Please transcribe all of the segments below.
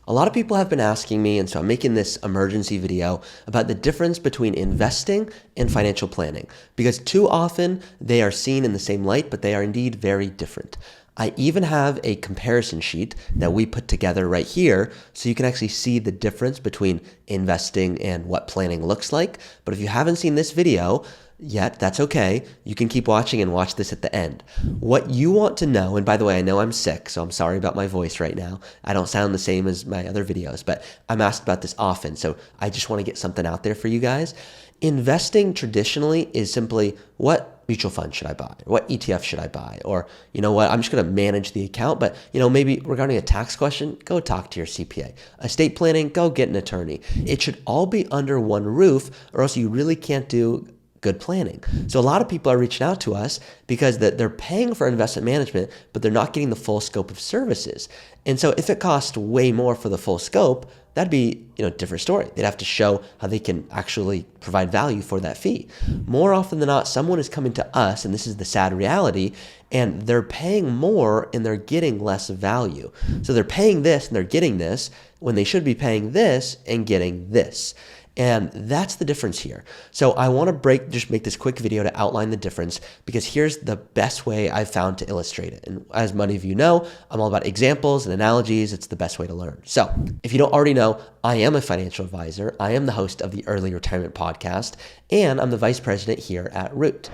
A lot of people have been asking me, and so I'm making this emergency video about the difference between investing and financial planning, because too often they are seen in the same light, but they are indeed very different. I even have a comparison sheet that we put together right here so you can actually see the difference between investing and what planning looks like. But if you haven't seen this video yet, that's okay. You can keep watching and watch this at the end. What you want to know, and by the way, I know I'm sick, so I'm sorry about my voice right now. I don't sound the same as my other videos, but I'm asked about this often, so I just want to get something out there for you guys. Investing traditionally is simply, what mutual fund should I buy? What ETF should I buy? Or, you know what, I'm just going to manage the account, but maybe regarding a tax question, go talk to your CPA. Estate planning, go get an attorney. It should all be under one roof, or else you really can't do good planning. So a lot of people are reaching out to us because they're paying for investment management, but they're not getting the full scope of services. And so if it costs way more for the full scope, that'd be a different story. They'd have to show how they can actually provide value for that fee. More often than not, someone is coming to us, and this is the sad reality, and they're paying more and they're getting less value. So they're paying this and they're getting this when they should be paying this and getting this. And that's the difference here. So I want to just make this quick video to outline the difference, because here's the best way I've found to illustrate it. And as many of you know, I'm all about examples and analogies. It's the best way to learn. So if you don't already know, I am a financial advisor. I am the host of the Early Retirement Podcast, and I'm the vice president here at Root.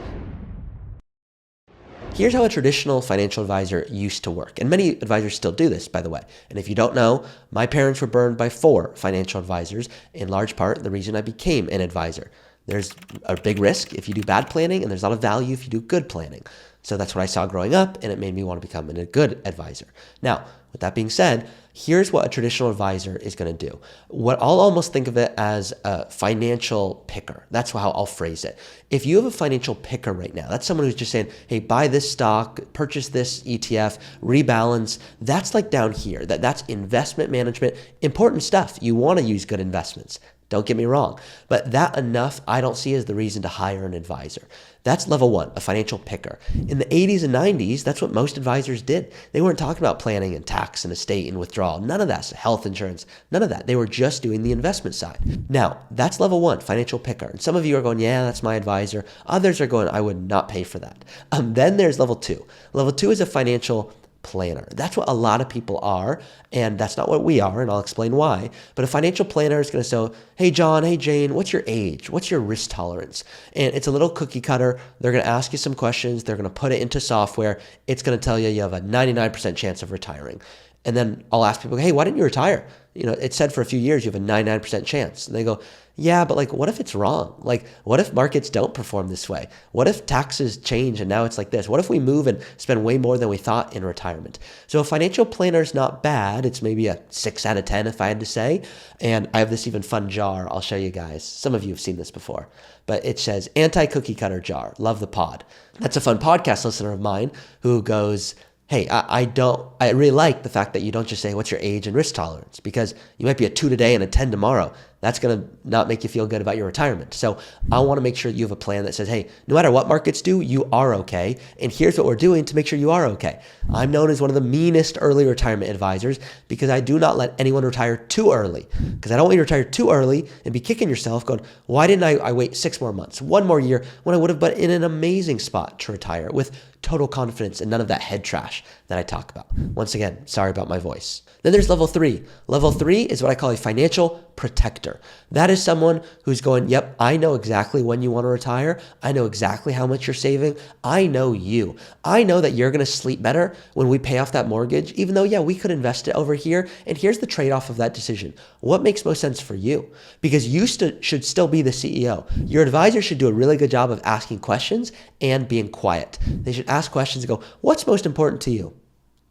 Here's how a traditional financial advisor used to work. And many advisors still do this, by the way. And if you don't know, my parents were burned by 4 financial advisors, in large part the reason I became an advisor. There's a big risk if you do bad planning, and there's a lot of value if you do good planning. So that's what I saw growing up, and it made me want to become a good advisor. Now, with that being said, here's what a traditional advisor is going to do. What I'll almost think of it as a financial picker. That's how I'll phrase it. If you have a financial picker right now, that's someone who's just saying, hey, buy this stock, purchase this ETF, rebalance. That's like down here. That's investment management, important stuff. You want to use good investments. Don't get me wrong, but that enough I don't see as the reason to hire an advisor. That's level 1, a financial picker. In the 80s and 90s, that's what most advisors did. They weren't talking about planning and tax and estate and withdrawal. None of that. Health insurance, none of that. They were just doing the investment side. Now, that's level 1, financial picker. And some of you are going, yeah, that's my advisor. Others are going, I would not pay for that. Then there's level 2. Level 2 is a financial planner. That's what a lot of people are, and that's not what we are, and I'll explain why. But a financial planner is going to say, hey, John, hey, Jane, what's your age? What's your risk tolerance? And it's a little cookie cutter. They're going to ask you some questions. They're going to put it into software. It's going to tell you you have a 99% chance of retiring. And then I'll ask people, hey, why didn't you retire? It said for a few years you have a 99% chance. And they go, yeah, but what if it's wrong? What if markets don't perform this way? What if taxes change and now it's like this? What if we move and spend way more than we thought in retirement? So a financial planner is not bad. It's maybe a 6 out of 10 if I had to say. And I have this even fun jar I'll show you guys. Some of you have seen this before, but it says anti-cookie cutter jar. Love the pod. That's a fun podcast listener of mine who goes, hey, I really like the fact that you don't just say, what's your age and risk tolerance? Because you might be a 2 today and a 10 tomorrow. That's going to not make you feel good about your retirement. So I want to make sure you have a plan that says, hey, no matter what markets do, you are okay. And here's what we're doing to make sure you are okay. I'm known as one of the meanest early retirement advisors because I do not let anyone retire too early. Because I don't want you to retire too early and be kicking yourself going, why didn't I wait 6 more months, 1 more year when I would have been in an amazing spot to retire with total confidence and none of that head trash that I talk about. Once again, sorry about my voice. Then there's level 3. Level 3 is what I call a financial protector. That is someone who's going, yep, I know exactly when you want to retire. I know exactly how much you're saving. I know you. I know that you're going to sleep better when we pay off that mortgage, even though, yeah, we could invest it over here. And here's the trade-off of that decision. What makes most sense for you? Because you should still be the CEO. Your advisor should do a really good job of asking questions and being quiet. They should ask questions and go, what's most important to you?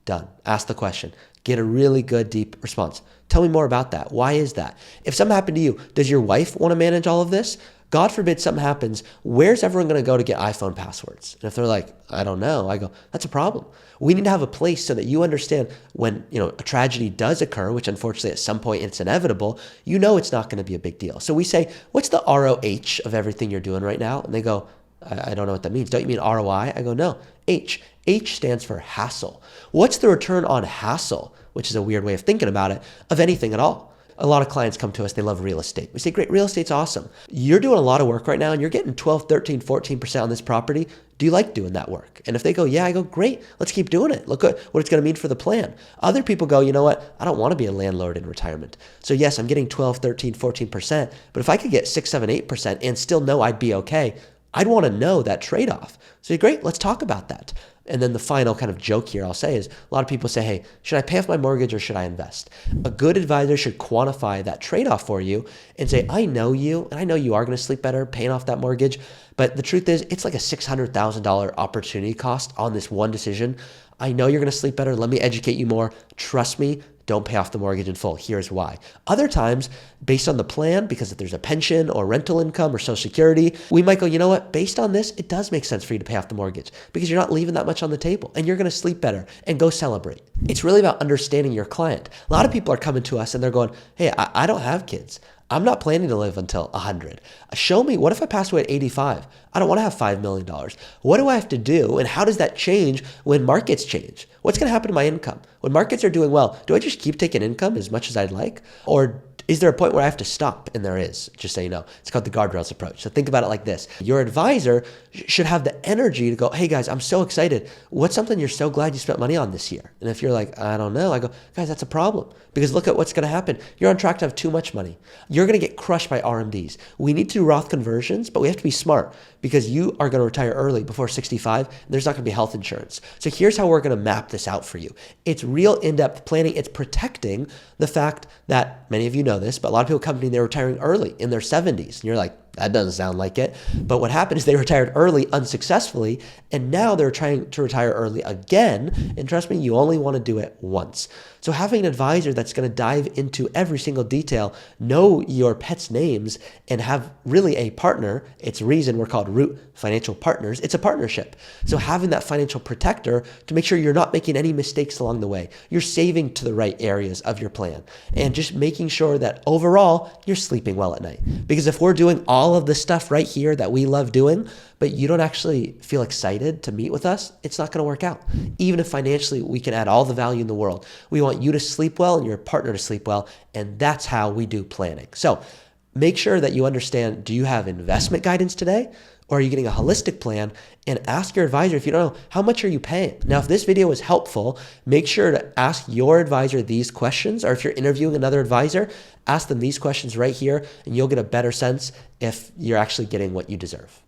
Done. Ask the question. Get a really good, deep response. Tell me more about that. Why is that? If something happened to you, does your wife want to manage all of this? God forbid something happens. Where's everyone going to go to get iPhone passwords? And if they're like, I don't know, I go, that's a problem. We need to have a place so that you understand when, a tragedy does occur, which unfortunately at some point it's inevitable, it's not going to be a big deal. So we say, what's the ROH of everything you're doing right now? And they go, I don't know what that means. Don't you mean ROI? I go, no, H. H stands for hassle. What's the return on hassle? which is a weird way of thinking about it, of anything at all. A lot of clients come to us, they love real estate. We say, great, real estate's awesome. You're doing a lot of work right now and you're getting 12, 13, 14% on this property. Do you like doing that work? And if they go, yeah, I go, great, let's keep doing it. Look at what it's going to mean for the plan. Other people go, you know what? I don't want to be a landlord in retirement. So yes, I'm getting 12, 13, 14%, but if I could get 6, 7, 8% and still know I'd be okay, I'd want to know that trade-off. So great, let's talk about that. And then the final kind of joke here I'll say is a lot of people say, hey, should I pay off my mortgage or should I invest? A good advisor should quantify that trade-off for you and say, I know you, and I know you are going to sleep better paying off that mortgage. But the truth is, it's like a $600,000 opportunity cost on this one decision. I know you're going to sleep better. Let me educate you more. Trust me. Don't pay off the mortgage in full. Here's why. Other times, based on the plan, because if there's a pension or rental income or Social Security, we might go, you know what, based on this, it does make sense for you to pay off the mortgage because you're not leaving that much on the table and you're going to sleep better and go celebrate. It's really about understanding your client. A lot of people are coming to us and they're going, hey, I don't have kids. I'm not planning to live until 100. Show me, what if I pass away at 85? I don't want to have $5 million. What do I have to do? And how does that change when markets change? What's going to happen to my income? When markets are doing well, do I just keep taking income as much as I'd like? Or is there a point where I have to stop? And there is, just so you know. It's called the guardrails approach. So think about it like this. Your advisor should have the energy to go, hey guys, I'm so excited. What's something you're so glad you spent money on this year? And if you're like, I don't know, I go, guys, that's a problem. Because look at what's going to happen. You're on track to have too much money. You're going to get crushed by RMDs. We need to do Roth conversions, but we have to be smart because you are going to retire early before 65. And there's not going to be health insurance. So here's how we're going to map this out for you. It's real in-depth planning. It's protecting the fact that many of you know this, but a lot of people come to me, they're retiring early in their 70s. And you're like, that doesn't sound like it. But what happened is they retired early unsuccessfully, and now they're trying to retire early again. And trust me, you only want to do it once. So having an advisor that's going to dive into every single detail, know your pet's names, and have really a partner, it's a reason we're called Root Financial Partners. It's a partnership. So having that financial protector to make sure you're not making any mistakes along the way. You're saving to the right areas of your plan. And just making sure that overall, you're sleeping well at night. Because if we're doing all of the stuff right here that we love doing, but you don't actually feel excited to meet with us, it's not going to work out. Even if financially we can add all the value in the world, we want you to sleep well and your partner to sleep well, and that's how we do planning. So make sure that you understand, do you have investment guidance today? Or are you getting a holistic plan? And ask your advisor, if you don't know, how much are you paying? Now, if this video was helpful, make sure to ask your advisor these questions, or if you're interviewing another advisor, ask them these questions right here, and you'll get a better sense if you're actually getting what you deserve.